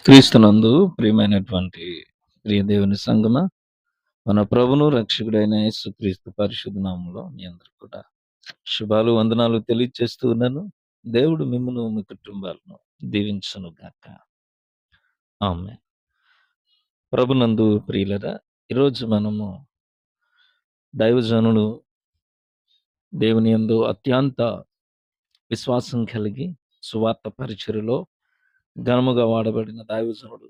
క్రీస్తునందు ప్రియమైనటువంటి ప్రియ దేవుని సంగమా, మన ప్రభును రక్షకుడైన యేసుక్రీస్తు పరిశుద్ధ నామములో మీ అందరికి కూడా శుభాలు వందనాలు తెలియజేస్తూ ఉన్నాను. దేవుడు మిమ్మును మీ కుటుంబాలను దీవించును గాక. ఆమేన్. ప్రభునందు ప్రియులరా, ఈరోజు మనము దైవజనుడు దేవుని యందు అత్యంత విశ్వాసం కలిగి సువార్త పరిచర్యలో ఘనముగా వాడబడిన దైవజనుడు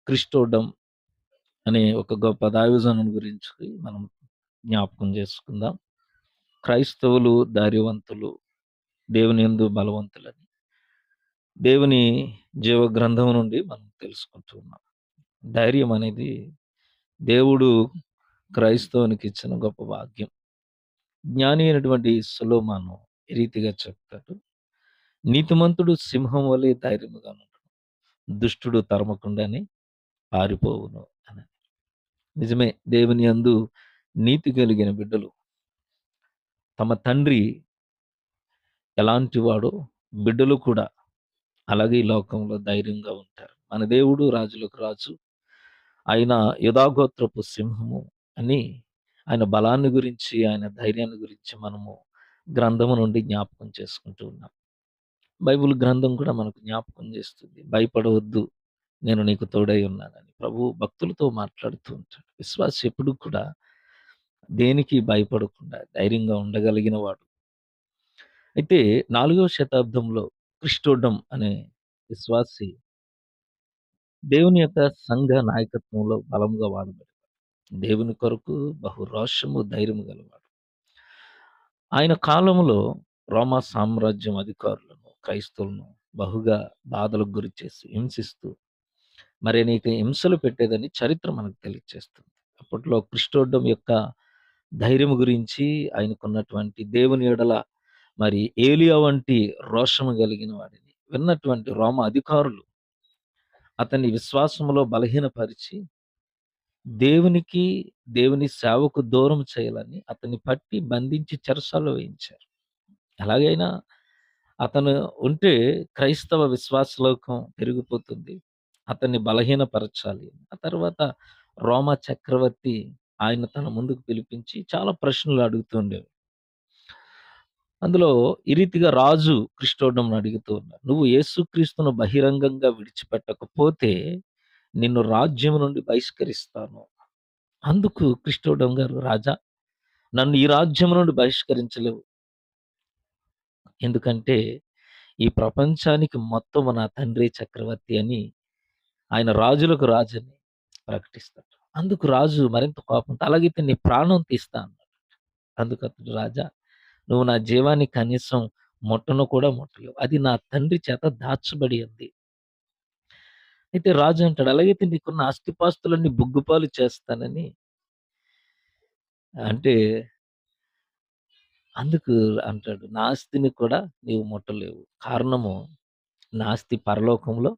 క్రిస్టోడమ్ అనే ఒక గొప్ప దైవజనుని గురించి మనం జ్ఞాపకం చేసుకుందాం. క్రైస్తవులు ధైర్యవంతులు, దేవుని యందు బలవంతులని దేవుని జీవ గ్రంథం నుండి మనం తెలుసుకుంటూ ఉన్నాం. ధైర్యం అనేది దేవుడు క్రైస్తవునికి ఇచ్చిన గొప్ప భాగ్యం. జ్ఞాని అయినటువంటి సొలొమోను ఈ రీతిగా చెప్తాడు, నీతిమంతుడు సింహం వలె ధైర్యముగా నుండును, దుష్టుడు తరమకుండానే పారిపోవును అని. నిజమే, దేవుని యందు నీతి కలిగిన బిడ్డలు తమ తండ్రి ఎలాంటి వాడో బిడ్డలు కూడా అలాగే ఈ లోకంలో ధైర్యంగా ఉంటారు. మన దేవుడు రాజులకు రాజు, ఆయన యూదాగోత్రపు సింహము అని ఆయన బలాన్ని గురించి, ఆయన ధైర్యాన్ని గురించి మనము గ్రంథము నుండి జ్ఞాపకం చేసుకుంటూ ఉన్నాం. బైబిల్ గ్రంథం కూడా మనకు జ్ఞాపకం చేస్తుంది, భయపడవద్దు, నేను నీకు తోడై ఉన్నానని. ప్రభు భక్తులతో మాట్లాడుతూ ఉంటాడు. విశ్వాసి ఎప్పుడు కూడా దేనికి భయపడకుండా ధైర్యంగా ఉండగలిగిన వాడు. అయితే 4వ శతాబ్దంలో క్రిస్టోడమ్ అనే విశ్వాసి దేవుని యొక్క సంఘ నాయకత్వంలో బలముగా వాడబడి, దేవుని కొరకు బహు రోషము, ధైర్యము గలవాడు. ఆయన కాలంలో రోమా సామ్రాజ్యం అధికారులను, క్రైస్తవులను బహుగా బాధలకు గురి చేసి హింసిస్తూ మరి అనేక హింసలు పెట్టేదని చరిత్ర మనకు తెలియజేస్తుంది. అప్పట్లో క్రిస్టోడమ్ యొక్క ధైర్యం గురించి, ఆయనకున్నటువంటి దేవుని యెడల మరి ఏలియా వంటి రోషము కలిగిన వాడిని విన్నటువంటి రోమా అధికారులు అతని విశ్వాసములో బలహీనపరిచి దేవునికి, దేవుని సేవకు దూరం చేయాలని అతన్ని పట్టి బంధించి చెరసాలలో వేయించారు. ఎలాగైనా అతను ఉంటే క్రైస్తవ విశ్వాస లోకం పెరిగిపోతుంది, అతన్ని బలహీనపరచాలి. ఆ తర్వాత రోమా చక్రవర్తి ఆయన తన ముందుకు పిలిపించి చాలా ప్రశ్నలు అడుగుతుండేవాడు. అందులో ఈ రీతిగా రాజు క్రిస్టోడమ్‌ను అడుగుతూ ఉన్నాడు, "నువ్వు యేసుక్రీస్తును బహిరంగంగా విడిచిపెట్టకపోతే నిన్ను రాజ్యం నుండి బహిష్కరిస్తాను." అందుకు క్రిస్టోడమ్ గారు, "రాజా, నన్ను ఈ రాజ్యం నుండి బహిష్కరించలేవు. ఎందుకంటే ఈ ప్రపంచానికి మొత్తము నా తండ్రే చక్రవర్తి" అని ఆయన రాజులకు రాజని ప్రకటిస్తాడు. అందుకు రాజు మరింత కోపంతో, "అలాగైతే నీ ప్రాణం తీస్తా" అన్నాడు. అందుకు అతడు, "రాజా, నువ్వు నా జీవాన్ని కనీసం ముట్టను కూడా ముట్టలేవు. అది నా తండ్రి చేత దాచబడి ఉంది." అయితే రాజు అంటాడు, "అలాగైతే నీకున్న ఆస్తిపాస్తులన్నీ బుగ్గుపాలు చేస్తానని" అంటే అందుకు అంటాడు, "నా ఆస్తిని కూడా నీవు ముట్టలేవు. కారణము నా ఆస్తి పరలోకంలో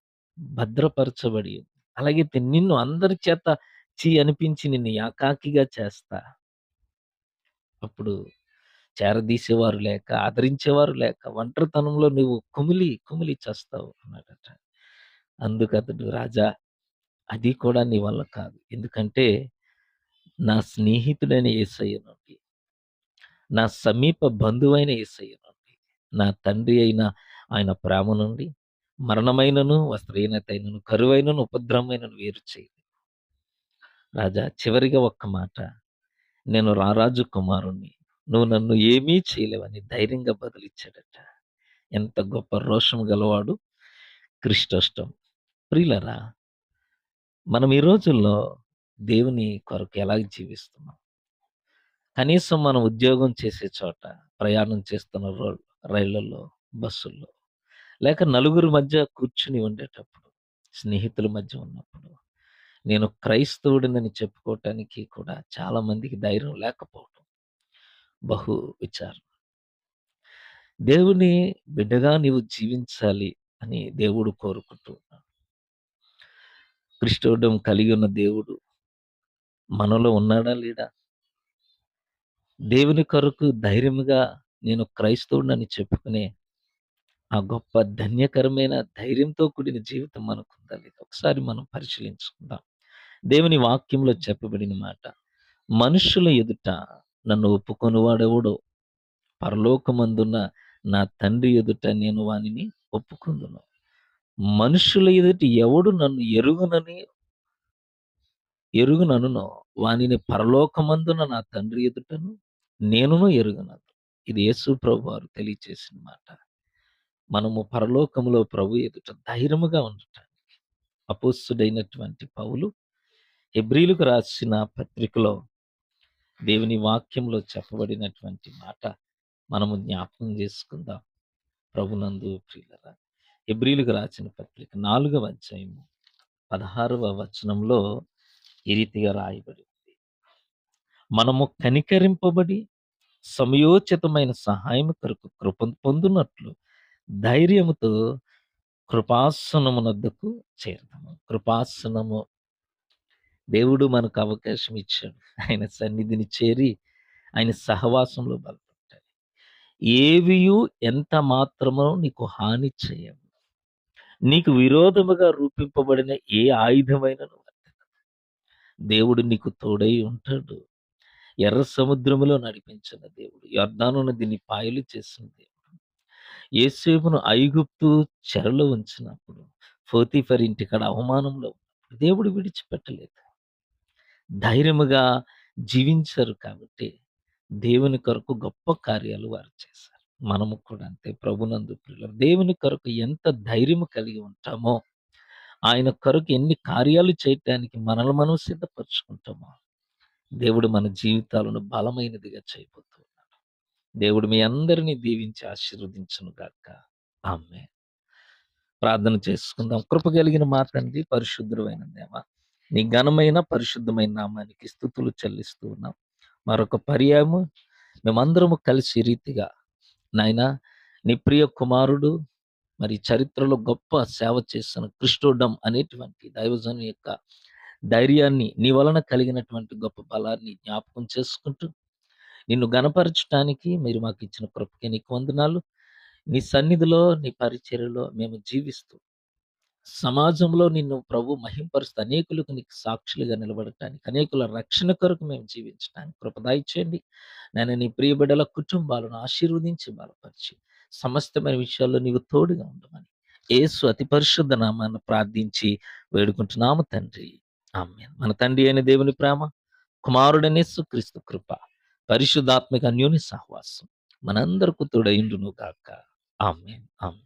భద్రపరచబడి ఉంది. అలాగైతే నిన్ను అందరి చేత ఛీ అనిపించి నిన్ను ఏకాకిగా చేస్తా. అప్పుడు చేరదీసేవారు లేక, ఆదరించేవారు లేక, ఒంటరితనంలో నువ్వు కుమిలి, కుమిలి చస్తావు" అన్నాడట. అందుకతడు, "రాజా, అది కూడా నీ వల్ల కాదు. ఎందుకంటే నా స్నేహితుడైన యేసయ్య నుండి, నా సమీప బంధువైన యేసయ్య నుండి, నా తండ్రి అయిన ఆయన ప్రేమ నుండి మరణమైనను, వస్త్రహీనతైనను, కరువైనను, ఉపద్రవమైనను వేరు చేయదు. రాజా, చివరిగా ఒక్క మాట, నేను రారాజు కుమారుణ్ణి. నువ్వు నన్ను ఏమీ చేయలేవని" ధైర్యంగా బదులిచ్చాడట. ఎంత గొప్ప రోషం గలవాడు క్రిస్టోస్టం. ప్రియులరా, మనం ఈ రోజుల్లో దేవుని కొరకు ఎలాగ జీవిస్తున్నాం? కనీసం మనం ఉద్యోగం చేసే చోట, ప్రయాణం చేస్తున్న రైళ్ళల్లో, బస్సుల్లో, లేక నలుగురి మధ్య కూర్చుని ఉండేటప్పుడు, స్నేహితుల మధ్య ఉన్నప్పుడు, నేను క్రైస్తవుడినని చెప్పుకోవటానికి కూడా చాలా మందికి ధైర్యం లేకపోవటం బహు విచారం. దేవుని బిడ్డగా నీవు జీవించాలి అని దేవుడు కోరుకుంటూ ఉన్నాడు. క్రిస్టోడమ్ కలిగి ఉన్న దేవుడు మనలో ఉన్నాడా లేడా? దేవుని కొరకు ధైర్యముగా నేను క్రైస్తవుడినని చెప్పుకునే ఆ గొప్ప ధన్యకరమైన ధైర్యంతో కూడిన జీవితం మనకుందా లేదా? ఒకసారి మనం పరిశీలించుకుందాం. దేవుని వాక్యంలో చెప్పబడిన మాట, మనుష్యుల ఎదుట నన్ను ఒప్పుకొనువాడెవడో, పరలోకమందున్న నా తండ్రి ఎదుట నేను వానిని ఒప్పుకొందును. మనుష్యుల ఎదుట ఎవడు నన్ను ఎరుగుననునో వానిని పరలోకమందున నా తండ్రి ఎదుటను నేనును ఎరుగను. ఇది యేసు ప్రభువారు తెలియచేసిన మాట. మనము పరలోకములో ప్రభు ఎదుట ధైర్యముగా ఉండటానికి అపోస్తుడైనటువంటి పౌలు హెబ్రీయులకు రాసిన పత్రికలో దేవుని వాక్యంలో చెప్పబడినటువంటి మాట మనము జ్ఞాపకం చేసుకుందాం. ప్రభునందు ప్రియులరా, హెబ్రీయులకు రాసిన పత్రిక 4వ అధ్యాయము 16వ వచనంలో ఈ రీతిగా రాయబడి ఉంది. మనము కనికరింపబడి సమయోచితమైన సహాయం కొరకు కృప పొందునట్లు ధైర్యముతో కృపాసనమునొద్దకు చేరదాము. కృపాసనము, దేవుడు మనకు అవకాశం ఇచ్చాడు. ఆయన సన్నిధిని చేరి ఆయన సహవాసంలో బలపడ్డాడు. ఏవియు ఎంత మాత్రమో నీకు హాని చేయవు. నీకు విరోధముగా రూపింపబడిన ఏ ఆయుధమైనను దేవుడు నీకు తోడై ఉంటాడు. ఎర్ర సముద్రములో నడిపించిన దేవుడు, యొర్దాను నదిని పాయలు చేసిన దేవుడు, యోసేపును ఐగుప్తు చెరలో ఉంచినప్పుడు, పోతీఫర్ ఇంటికాడ అవమానంలో ఉన్నప్పుడు దేవుడు విడిచిపెట్టలేదు. ధైర్యముగా జీవించారు కాబట్టి దేవుని కొరకు గొప్ప కార్యాలు వారు చేశారు. మనము కూడా అంతే. ప్రభునందు ప్రియులారా, దేవుని కొరకు ఎంత ధైర్యము కలిగి ఉంటామో, ఆయన కొరకు ఎన్ని కార్యాలు చేయటానికి మనల్ని మనం సిద్ధపరచుకుంటామో, దేవుడు మన జీవితాలను బలమైనదిగా చేయబోతూ ఉన్నాడు. దేవుడు మీ అందరినీ దీవించి ఆశీర్వదించును గాక. ఆమేన్. ప్రార్థన చేసుకుందాం. కృప కలిగిన మా తండ్రి, పరిశుద్ధుడైన దేవా, నీ ఘనమైన పరిశుద్ధమైన నామానికి స్తుతులు చెల్లిస్తూ ఉన్నాం. మరొక పర్యాయము మేమందరము కలిసి ఈ రీతిగా నాయనా, నీ ప్రియ కుమారుడు, మరి చరిత్రలో గొప్ప సేవ చేసిన క్రిస్టోడమ్ అనేటువంటి దైవజను యొక్క ధైర్యాన్ని, నీ వలన కలిగినటువంటి గొప్ప బలాన్ని జ్ఞాపకం చేసుకుంటూ, నిన్ను గణపరచటానికి మీరు మాకు ఇచ్చిన కృపకి నీకు వందనాలు. నీ సన్నిధిలో, నీ పరిచర్యలో మేము జీవిస్తూ సమాజంలో నిన్ను ప్రభు మహింపరుస్తూ అనేకులకు నీకు సాక్షులుగా నిలబడటానికి, అనేకుల రక్షణ కొరకు మేము జీవించడానికి కృప దయచేయండి. నేను నీ ప్రియ బిడ్డల కుటుంబాలను ఆశీర్వదించి బలపరిచి సమస్తమైన విషయాల్లో నీవు తోడుగా ఉండమని యేసు అతి పరిశుద్ధ నామాన్ని ప్రార్థించి వేడుకుంటున్నాము తండ్రి. ఆమేన్. మన తండ్రి అయిన దేవుని ప్రేమ, కుమారుడైన యేసుక్రీస్తు కృప, పరిశుద్ధాత్మిక అన్యోన్య సహవాసం మనందరకు తోడైండును గాక. ఆమేన్. ఆమేన్.